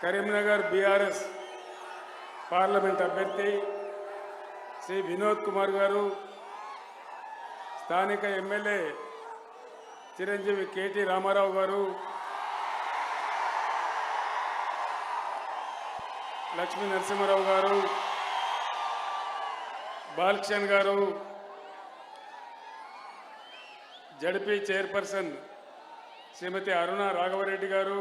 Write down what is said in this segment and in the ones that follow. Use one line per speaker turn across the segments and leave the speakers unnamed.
Karimnagar BRS parliament అభ్యర్థి శ్రీ వినోద్ కుమార్ గారు, స్థానిక ఎమ్మెల్యే చిరంజీవి కేటీ రామారావు గారు, లక్ష్మీ నరసింహారావు గారు, బాలకిషన్ గారు, జడ్పీ చైర్పర్సన్ శ్రీమతి అరుణ రాఘవరెడ్డి గారు,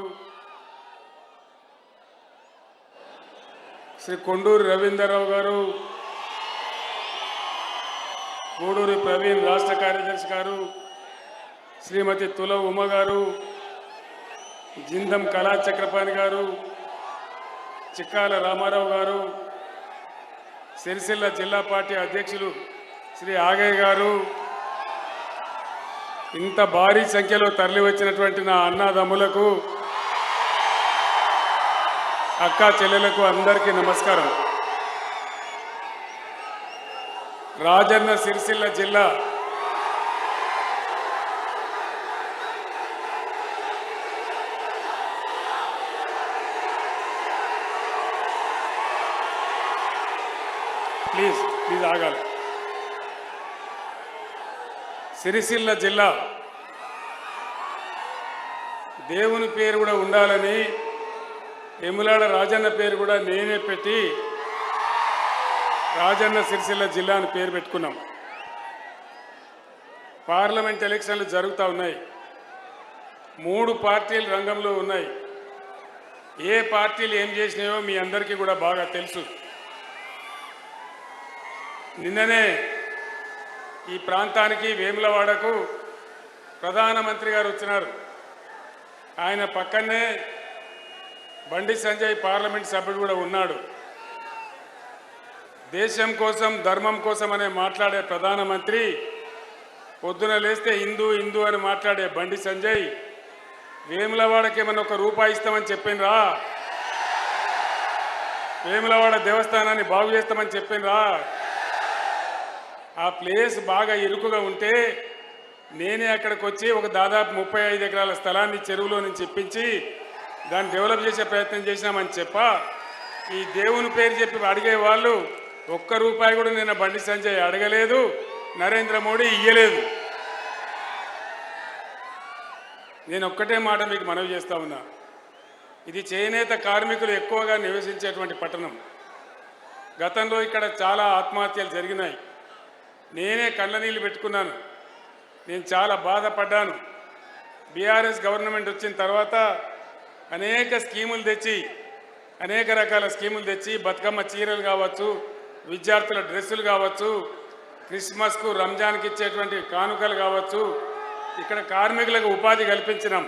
శ్రీ కొండూరు రవీందర్రావు గారు, గూడూరి ప్రవీణ్ రాష్ట్ర కార్యదర్శి గారు, శ్రీమతి తుల ఉమ గారు, జిందం కళా చక్రపాణి గారు, చిక్కాల రామారావు గారు, సిరిసిల్ల జిల్లా పార్టీ అధ్యక్షులు శ్రీ ఆగయ్య గారు, ఇంత భారీ సంఖ్యలో తరలివచ్చినటువంటి నా అన్నదమ్ములకు, అక్కా చెల్లెలకు అందరికీ నమస్కారం. రాజన్న సిరిసిల్ల జిల్లా ప్లీజ్ ఆగాలి. సిరిసిల్ల జిల్లా దేవుని పేరు కూడా ఉండాలని ఎములాడ రాజన్న పేరు కూడా నేనే పెట్టి రాజన్న సిరిసిల్ల జిల్లా అని పేరు పెట్టుకున్నాం. పార్లమెంట్ ఎలక్షన్లు జరుగుతూ ఉన్నాయి. 3 పార్టీలు రంగంలో ఉన్నాయి. ఏ పార్టీలు ఏం చేసినాయో మీ అందరికీ కూడా బాగా తెలుసు. నిన్ననే ఈ ప్రాంతానికి వేములవాడకు ప్రధానమంత్రి గారు వచ్చినారు. ఆయన పక్కనే బండి సంజయ్ పార్లమెంట్ సభ్యుడు కూడా ఉన్నాడు. దేశం కోసం ధర్మం కోసం అనే మాట్లాడే ప్రధానమంత్రి పొద్దున లేస్తే హిందూ హిందూ అని మాట్లాడే బండి సంజయ్ వేములవాడకి ఏమన్నా ₹1 ఇస్తామని చెప్పినరా? వేములవాడ దేవస్థానాన్ని బాగు చేస్తామని చెప్పినరా? ఆ ప్లేస్ బాగా ఇరుకుగా ఉంటే నేనే అక్కడికి వచ్చి ఒక దాదాపు 35 ఎకరాల స్థలాన్ని చెరువులో నుంచి ఇప్పించి దాన్ని డెవలప్ చేసే ప్రయత్నం చేసినామని ఈ దేవుని పేరు చెప్పి అడిగే వాళ్ళు ₹1 కూడా నిన్న బండి సంజయ్ అడగలేదు, నరేంద్ర మోడీ ఇయ్యలేదు. నేను ఒక్కటే మాట మీకు మనవి చేస్తా ఉన్నా. ఇది చేనేత కార్మికులు ఎక్కువగా నివసించేటువంటి పట్టణం. గతంలో ఇక్కడ చాలా ఆత్మహత్యలు జరిగినాయి. నేనే కళ్ళ నీళ్ళు పెట్టుకున్నాను. నేను చాలా బాధపడ్డాను. బీఆర్ఎస్ గవర్నమెంట్ వచ్చిన తర్వాత అనేక స్కీములు తెచ్చి అనేక రకాల స్కీములు తెచ్చి బతుకమ్మ చీరలు కావచ్చు, విద్యార్థుల డ్రెస్సులు కావచ్చు, క్రిస్మస్కు రంజాన్కి ఇచ్చేటువంటి కానుకలు కావచ్చు, ఇక్కడ కార్మికులకు ఉపాధి కల్పించినాం.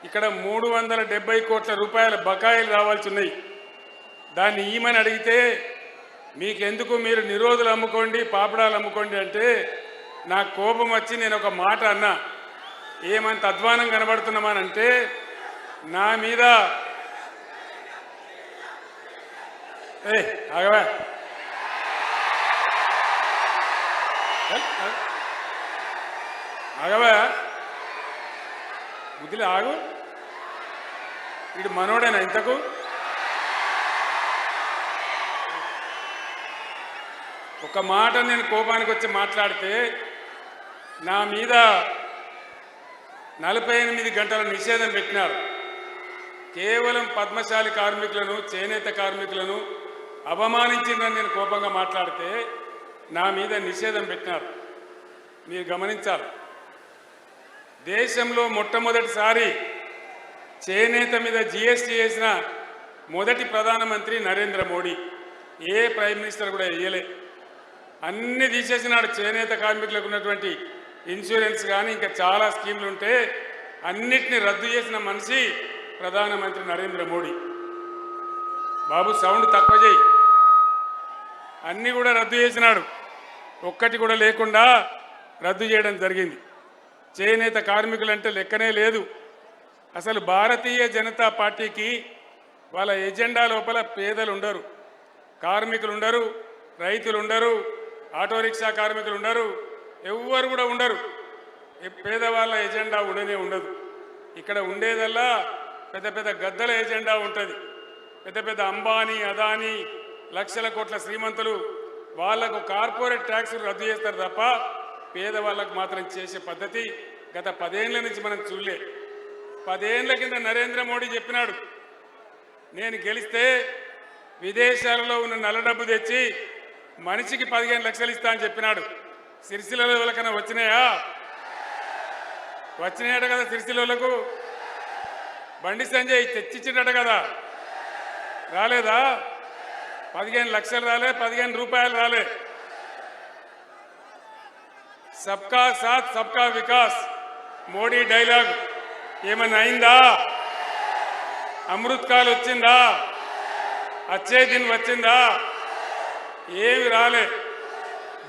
ఇక్కడ 370 కోట్ల రూపాయల బకాయిలు రావాల్సి ఉన్నాయి. దాన్ని ఈమని అడిగితే మీకెందుకు, మీరు నిరోధులు అమ్ముకోండి, పాపడాలు అమ్ముకోండి అంటే నాకు కోపం వచ్చి నేను ఒక మాట అన్నా. ఏమంత అధ్వానం కనబడుతున్నామనంటే నా మీద ఆగవా ఆగవా బుద్ధిలో ఆగు. వీడు మనోడేనా ఇంతకు? ఒక మాట నేను కోపానికి వచ్చి మాట్లాడితే నా మీద 48 గంటల నిషేధం పెట్టినారు. కేవలం పద్మశాలి కార్మికులను, చేనేత కార్మికులను అవమానించిందని నేను కోపంగా మాట్లాడితే నా మీద నిషేధం పెట్టినారు. మీరు గమనించాలి. దేశంలో మొట్టమొదటిసారి చేనేత మీద జీఎస్టీ వేసిన మొదటి ప్రధానమంత్రి నరేంద్ర మోడీ. ఏ ప్రైమ్ మినిస్టర్ కూడా వేయలే. అన్ని తీసేసినాడు. చేనేత కార్మికులకు ఉన్నటువంటి ఇన్సూరెన్స్ కానీ ఇంకా చాలా స్కీములు ఉంటే అన్నిటినీ రద్దు చేసిన మనిషి ప్రధానమంత్రి నరేంద్ర మోడీ. బాబు సౌండ్ తక్కువ చేయి. అన్నీ కూడా రద్దు చేసినాడు. ఒక్కటి కూడా లేకుండా రద్దు చేయడం జరిగింది. చేనేత కార్మికులంటే లెక్కనే లేదు. అసలు భారతీయ జనతా పార్టీకి వాళ్ళ ఎజెండా లోపల పేదలు ఉండరు, కార్మికులు ఉండరు, రైతులు ఉండరు, ఆటో రిక్షా కార్మికులు ఉండరు, ఎవ్వరు కూడా ఉండరు. పేదవాళ్ళ ఎజెండా ఉండనే ఉండదు. ఇక్కడ ఉండేదల్లా పెద్ద పెద్ద గద్దల ఎజెండా ఉంటుంది. పెద్ద పెద్ద అంబానీ అదానీ లక్షల కోట్ల శ్రీమంతులు వాళ్లకు కార్పొరేట్ ట్యాక్సులు రద్దు చేస్తారు తప్ప పేదవాళ్ళకు మాత్రం చేసే పద్ధతి గత 10 ఏళ్ల నుంచి మనం చూడలే. 10 ఏళ్ల కింద నరేంద్ర మోడీ చెప్పినాడు, నేను గెలిస్తే విదేశాలలో ఉన్న నల్ల డబ్బు తెచ్చి మనిషికి 15 లక్షలు ఇస్తా అని చెప్పినాడు. సిరిసిల్లలో ఎవరికైనా వచ్చినాయా? వచ్చినాయట కదా సిరిసిల్లకు. బండి సంజయ్ తెచ్చిచ్చినట కదా, రాలేదా? 15 లక్షలు రాలే, 15 రూపాయలు రాలే. సబ్కా సాత్ సబ్కా వికాస్ మోడీ డైలాగ్ ఏమన్నా అయిందా? అమృత్ కాల్ వచ్చిందా? అచ్చే దిన్ వచ్చిందా? ఏమి రాలే.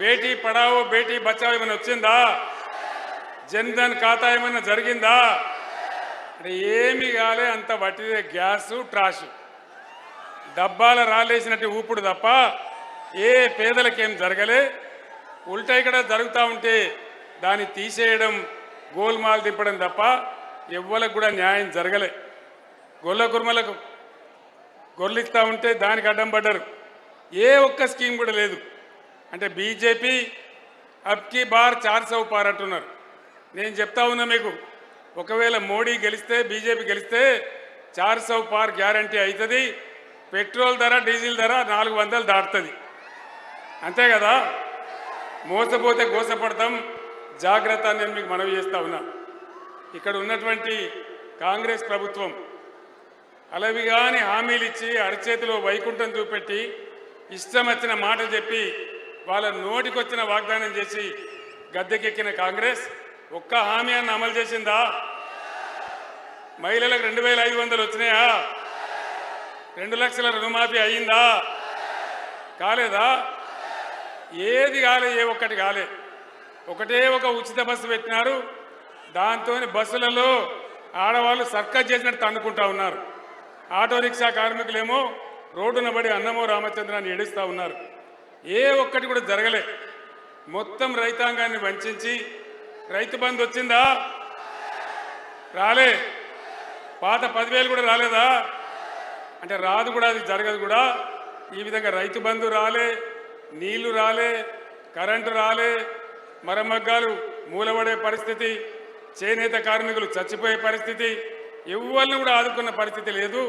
బేటీ పడావో బేటీ బచావో ఏమైనా వచ్చిందా? జన్ధన్ ఖాతా ఏమైనా జరిగిందా? అంటే ఏమి కాలే. అంత వట్టిదే గ్యాసు ట్రాషు డబ్బాల రాలేసినట్టు ఊపుడు తప్ప ఏ పేదలకేం జరగలే. ఉల్టా ఇక్కడ జరుగుతూ ఉంటే దాన్ని తీసేయడం, గోల్మాల్ దింపడం తప్ప ఎవ్వలకు కూడా న్యాయం జరగలే. గొల్ల కుర్మలకు గొర్రెలిస్తూ ఉంటే దానికి అడ్డం పడ్డారు. ఏ ఒక్క స్కీమ్ కూడా లేదు. అంటే బీజేపీ అబ్కి బార్ 400 పార్ అంటున్నారు. నేను చెప్తా ఉన్నా మీకు, ఒకవేళ మోడీ గెలిస్తే, బీజేపీ గెలిస్తే 400 పార్ గ్యారంటీ అవుతుంది. పెట్రోల్ ధర, డీజిల్ ధర 400 దాటుతుంది. అంతే కదా? మోసపోతే గోసపడతాం, జాగ్రత్త అని నేను మీకు మనవి చేస్తా ఉన్నా. ఇక్కడ ఉన్నటువంటి కాంగ్రెస్ ప్రభుత్వం అలవిగాని హామీలు ఇచ్చి అరచేతిలో వైకుంఠం చూపెట్టి ఇష్టం వచ్చిన మాట చెప్పి వాళ్ళ నోటికొచ్చిన వాగ్దానం చేసి గద్దెకెక్కిన కాంగ్రెస్ ఒక్క హామీ అన్న అమలు చేసిందా? మహిళలకు 2500 వచ్చినాయా? 2 లక్షల రుణమాఫీ అయ్యిందా? కాలేదా? ఏది కాలే, ఏ ఒక్కటి కాలే. ఒకటే ఒక ఉచిత బస్సు పెట్టినారు. దాంతో బస్సులలో ఆడవాళ్ళు సర్కస్ చేసినట్టు తన్నుకుంటా ఉన్నారు. ఆటో రిక్షా కార్మికులేమో రోడ్డున పడి అన్నమో రామచంద్రాన్ని ఏడుస్తూ ఉన్నారు. ఏ ఒక్కటి కూడా జరగలే. మొత్తం రైతాంగాన్ని వంచి రైతు బంధు వచ్చిందా? రాలే. పాత 10,000 కూడా రాలేదా? అంటే రాదు కూడా, అది జరగదు కూడా. ఈ విధంగా రైతు బంధు రాలే, నీళ్లు రాలే, కరెంటు రాలే, మరమగ్గాలు మూలబడే పరిస్థితి, చేనేత కార్మికులు చచ్చిపోయే పరిస్థితి, ఎవరిని కూడా ఆదుకున్న పరిస్థితి లేదు.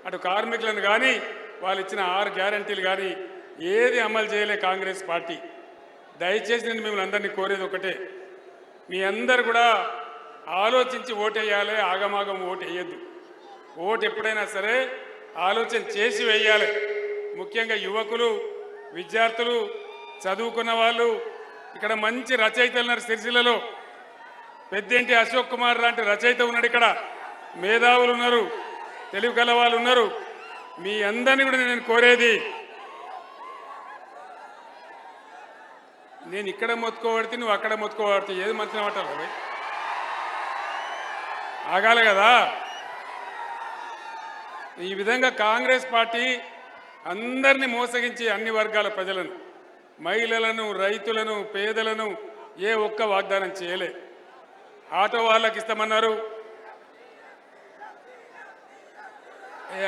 అటు కార్మికులను కానీ వాళ్ళు ఇచ్చిన 6 గ్యారంటీలు కానీ ఏది అమలు చేయలే కాంగ్రెస్ పార్టీ. దయచేసి నేను మిమ్మల్ని అందరినీ కోరేది ఒకటే, మీ అందరు కూడా ఆలోచించి ఓటేయాలి. ఆగమాగం ఓటు వేయద్దు. ఓటు ఎప్పుడైనా సరే ఆలోచన చేసి వేయాలి. ముఖ్యంగా యువకులు, విద్యార్థులు, చదువుకున్న వాళ్ళు. ఇక్కడ మంచి రచయితలు ఉన్నారు. సిరిసిల్లలో పెద్దేంటి అశోక్ కుమార్ లాంటి రచయిత ఉన్నాడు. ఇక్కడ మేధావులు ఉన్నారు, తెలివి గల వాళ్ళు ఉన్నారు. మీ అందరినీ కూడా నేను కోరేది, నేను ఇక్కడ మొత్తుకోబడితే నువ్వు అక్కడ మొత్తుకోబడితే ఏది మంచిగా మాట్లాడాలి? ఆగాలి కదా. ఈ విధంగా కాంగ్రెస్ పార్టీ అందరినీ మోసగించి అన్ని వర్గాల ప్రజలను, మహిళలను, రైతులను, పేదలను ఏ ఒక్క వాగ్దానం చేయలే. ఆటో వాళ్ళకి ఇస్తామన్నారు.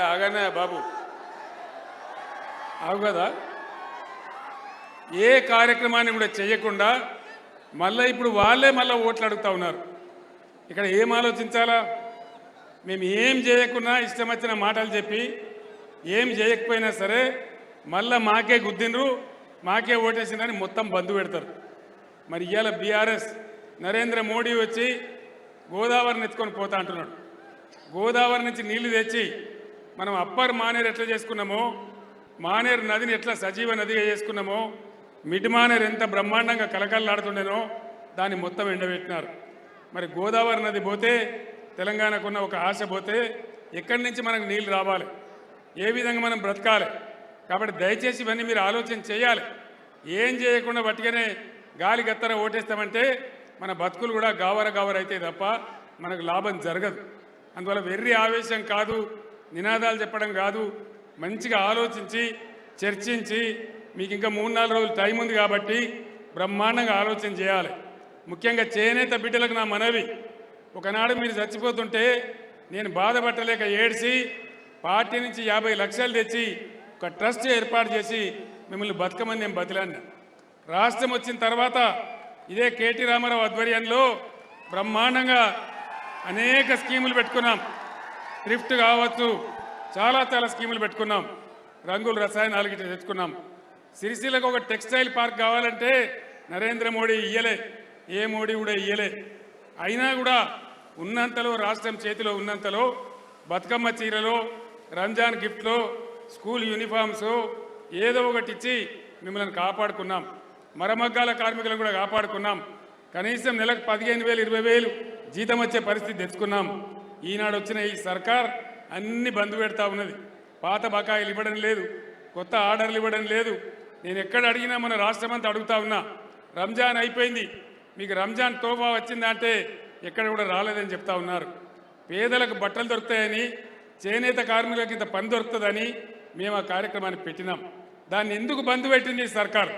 ఆగానే బాబు, ఆగు కదా. ఏ కార్యక్రమాన్ని కూడా చేయకుండా మళ్ళీ ఇప్పుడు వాళ్ళే మళ్ళీ ఓట్లు అడుగుతూ ఉన్నారు. ఇక్కడ ఏం ఆలోచించాలా? మేము ఏం చేయకున్నా ఇష్టం వచ్చిన మాటలు చెప్పి ఏం చేయకపోయినా సరే మళ్ళీ మాకే గుద్దినరు, మాకే ఓటేసినని మొత్తం బంధు పెడతారు. మరి ఇవాళ బీఆర్ఎస్ నరేంద్ర మోడీ వచ్చి గోదావరిని ఎత్తుకొని పోతా అంటున్నాడు. గోదావరి నుంచి నీళ్లు తెచ్చి మనం అప్పర్ మానేరు ఎట్లా చేసుకున్నామో, మానేరు నదిని ఎట్లా సజీవ నదిగా చేసుకున్నామో, మిడ్ మానేరు ఎంత బ్రహ్మాండంగా కలకల్లాడుతుండేనో దాన్ని మొత్తం ఎండబెట్టినారు. మరి గోదావరి నది పోతే తెలంగాణకున్న ఒక ఆశ పోతే ఎక్కడి నుంచి మనకు నీళ్ళు రావాలి, ఏ విధంగా మనం బ్రతకాలి? కాబట్టి దయచేసి ఇవన్నీ మీరు ఆలోచన చేయాలి. ఏం చేయకుండా బట్టిగానే గాలి గత్తర ఓటేస్తామంటే మన బతుకులు కూడా గావర అయితే తప్ప మనకు లాభం జరగదు. అందువల్ల వెర్రి ఆవేశం కాదు, నినాదాలు చెప్పడం కాదు, మంచిగా ఆలోచించి చర్చించి, మీకు ఇంకా 3-4 రోజులు టైం ఉంది కాబట్టి బ్రహ్మాండంగా ఆలోచన చేయాలి. ముఖ్యంగా చేనేత బిడ్డలకు నా మనవి, ఒకనాడు మీరు చచ్చిపోతుంటే నేను బాధపట్టలేక ఏడ్చి పార్టీ నుంచి 50 లక్షలు తెచ్చి ఒక ట్రస్ట్ ఏర్పాటు చేసి మిమ్మల్ని బతుకమని నేను బతిలాన్నా. రాష్ట్రం వచ్చిన తర్వాత ఇదే కేటీ రామారావు ఆధ్వర్యంలో బ్రహ్మాండంగా అనేక స్కీములు పెట్టుకున్నాం. థ్రిఫ్ట్ కావచ్చు, చాలా స్కీములు పెట్టుకున్నాం. రంగుల రసాయనాలు గిట్ట తెచ్చుకున్నాం. సిరిసిల్లకు ఒక టెక్స్టైల్ పార్క్ కావాలంటే నరేంద్ర మోడీ ఇయ్యలే, ఏ మోడీ కూడా ఇయ్యలే. అయినా కూడా ఉన్నంతలో, రాష్ట్రం చేతిలో ఉన్నంతలో బతుకమ్మ చీరలో, రంజాన్ గిఫ్ట్లో, స్కూల్ యూనిఫామ్స్ ఏదో ఒకటి ఇచ్చి మిమ్మల్ని కాపాడుకున్నాం. మరమగ్గాల కార్మికులను కూడా కాపాడుకున్నాం. కనీసం నెలకు 15,000 20,000 జీతం వచ్చే పరిస్థితి తెచ్చుకున్నాం. ఈనాడు వచ్చిన ఈ సర్కార్ అన్ని బంద్ పెడతా ఉన్నది. పాత బకాయిలు ఇవ్వడం లేదు, కొత్త ఆర్డర్లు ఇవ్వడం లేదు. నేను ఎక్కడ అడిగినా మన రాష్ట్రం అంతా అడుగుతా ఉన్నా, రంజాన్ అయిపోయింది, మీకు రంజాన్ తోఫా వచ్చిందా అంటే ఎక్కడ కూడా రాలేదని చెప్తా ఉన్నారు. పేదలకు బట్టలు దొరుకుతాయని, చేనేత కార్మికులకు ఇంత పని దొరుకుతుందని మేము ఆ కార్యక్రమాన్ని పెట్టినాం. దాన్ని ఎందుకు బంద్ పెట్టింది ఈ సర్కార్?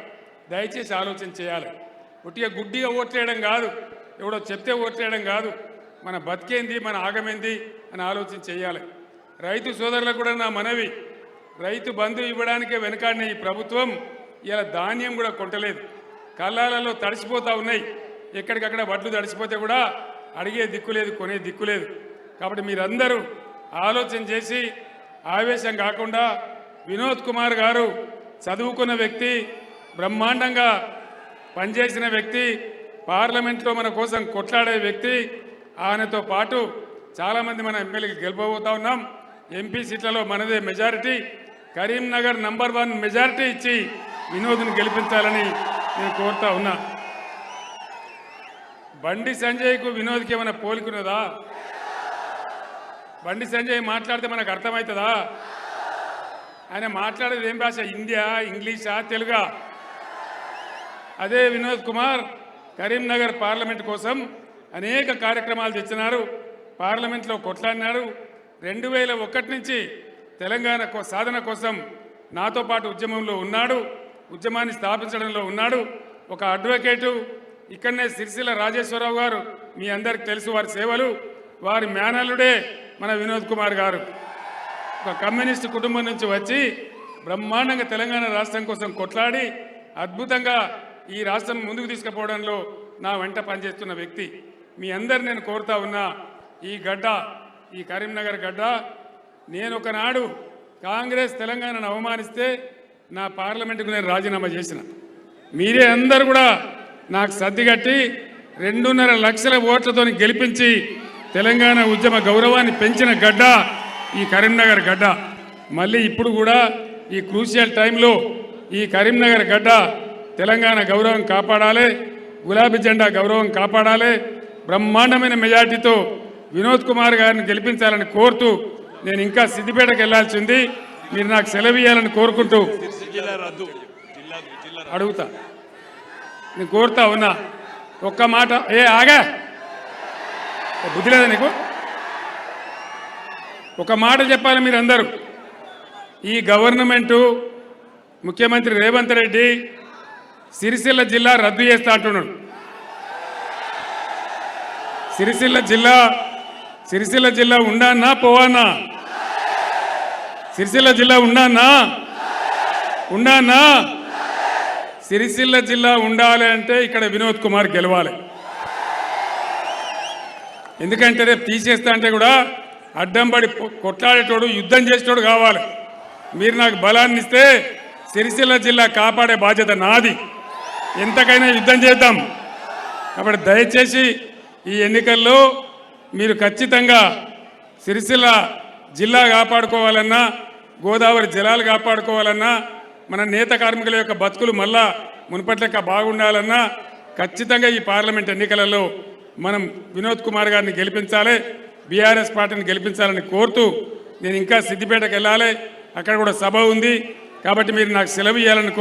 దయచేసి ఆలోచన చేయాలి. ఒట్టిగా గుడ్డిగా ఓట్లేయడం కాదు, ఎవడో చెప్తే ఓట్లేయడం కాదు. మన బతికేంది, మన ఆగమేంది అని ఆలోచన చేయాలి. రైతు సోదరులకు కూడా నా మనవి, రైతు బంధు ఇవ్వడానికే వెనకాడిన ఈ ప్రభుత్వం ఇలా ధాన్యం కూడా కొంటలేదు. కళ్ళాలలో తడిసిపోతూ ఉన్నాయి. ఎక్కడికక్కడ వడ్లు తడిసిపోతే కూడా అడిగే దిక్కులేదు, కొనే దిక్కులేదు. కాబట్టి మీరందరూ ఆలోచన చేసి ఆవేశం కాకుండా, వినోద్ కుమార్ గారు చదువుకున్న వ్యక్తి, బ్రహ్మాండంగా పనిచేసిన వ్యక్తి, పార్లమెంట్లో మన కోసం కొట్లాడే వ్యక్తి. ఆయనతో పాటు చాలామంది మన ఎమ్మెల్యేకి గెలుపబోతా ఉన్నాం. ఎంపీ సీట్లలో మనదే మెజారిటీ. కరీంనగర్ నంబర్ 1 మెజారిటీ ఇచ్చి వినోద్ని గెలిపించాలని నేను కోరుతా ఉన్నా. బండి సంజయ్కు వినోద్కి ఏమైనా పోలికున్నదా? బండి సంజయ్ మాట్లాడితే మనకు అర్థమవుతుందా? ఆయన మాట్లాడేది ఏం భాష? హిందీయా, ఇంగ్లీషా, తెలుగా? అదే వినోద్ కుమార్ కరీంనగర్ పార్లమెంట్ కోసం అనేక కార్యక్రమాలు తెచ్చినారు. పార్లమెంట్లో కొట్లాడినారు. 2001 నుంచి తెలంగాణ సాధన కోసం నాతో పాటు ఉద్యమంలో ఉన్నాడు. ఉద్యమాన్ని స్థాపించడంలో ఉన్నాడు. ఒక అడ్వకేటు. ఇక్కడనే సిరిసిల్ల రాజేశ్వరరావు గారు, మీ అందరికి తెలుసు వారి సేవలు. వారి మేనల్లుడే మన వినోద్ కుమార్ గారు. ఒక కమ్యూనిస్టు కుటుంబం నుంచి వచ్చి బ్రహ్మాండంగా తెలంగాణ రాష్ట్రం కోసం కొట్లాడి అద్భుతంగా ఈ రాష్ట్రం ముందుకు తీసుకుపోవడంలో నా వెంట పనిచేస్తున్న వ్యక్తి. మీ అందరు నేను కోరుతా ఉన్నా, ఈ గడ్డ, ఈ కరీంనగర్ గడ్డ, నేను ఒకనాడు కాంగ్రెస్ తెలంగాణను అవమానిస్తే నా పార్లమెంటుకు నేను రాజీనామా చేసిన. మీరే అందరు కూడా నాకు సర్దిగట్టి 2.5 లక్షల ఓట్లతో గెలిపించి తెలంగాణ ఉద్యమ గౌరవాన్ని పెంచిన గడ్డ ఈ కరీంనగర్ గడ్డ. మళ్ళీ ఇప్పుడు కూడా ఈ క్రూషియల్ టైంలో ఈ కరీంనగర్ గడ్డ తెలంగాణ గౌరవం కాపాడాలి, గులాబీ జెండా గౌరవం కాపాడాలి. బ్రహ్మాండమైన మెజార్టీతో వినోద్ కుమార్ గారిని గెలిపించాలని కోరుతూ నేను ఇంకా సిద్దిపేటకు వెళ్లాల్సి ఉంది. మీరు నాకు సెలవు ఇవ్వాలని కోరుకుంటూ అడుగుతా, నేను కోరుతా ఉన్నా. ఒక్క మాట, ఆగా, బుద్ధి లేదా నీకు? ఒక మాట చెప్పాలి మీరందరూ. ఈ గవర్నమెంటు, ముఖ్యమంత్రి రేవంత్ రెడ్డి సిరిసిల్ల జిల్లా రద్దు చేస్తా అంటున్నాడు. సిరిసిల్ల జిల్లా ఉండన్నా పోవన్నా? సిరిసిల్ల జిల్లా ఉండన్నా? సిరిసిల్ల జిల్లా ఉండాలి అంటే ఇక్కడ వినోద్ కుమార్ గెలవాలి. ఎందుకంటే రేపు తీసేస్తా అంటే కూడా అడ్డంబడి కొట్లాడేటోడు, యుద్ధం చేసేటోడు కావాలి. మీరు నాకు బలాన్ని ఇస్తే సిరిసిల్ల జిల్లా కాపాడే బాధ్యత నాది. ఎంతకైనా యుద్ధం చేద్దాం. కాబట్టి దయచేసి ఈ ఎన్నికల్లో మీరు ఖచ్చితంగా సిరిసిల్ల జిల్లా కాపాడుకోవాలన్నా, గోదావరి జలాలు కాపాడుకోవాలన్నా, మన నేత కార్మికుల యొక్క బతుకులు మళ్ళా మునుపట్లెక్క బాగుండాలన్నా ఖచ్చితంగా ఈ పార్లమెంట్ ఎన్నికలలో మనం వినోద్ కుమార్ గారిని గెలిపించాలి, బీఆర్ఎస్ పార్టీని గెలిపించాలని కోరుతూ నేను ఇంకా సిద్దిపేటకు వెళ్ళాలి. అక్కడ కూడా సభ ఉంది. కాబట్టి మీరు నాకు సెలవు ఇవ్వాలని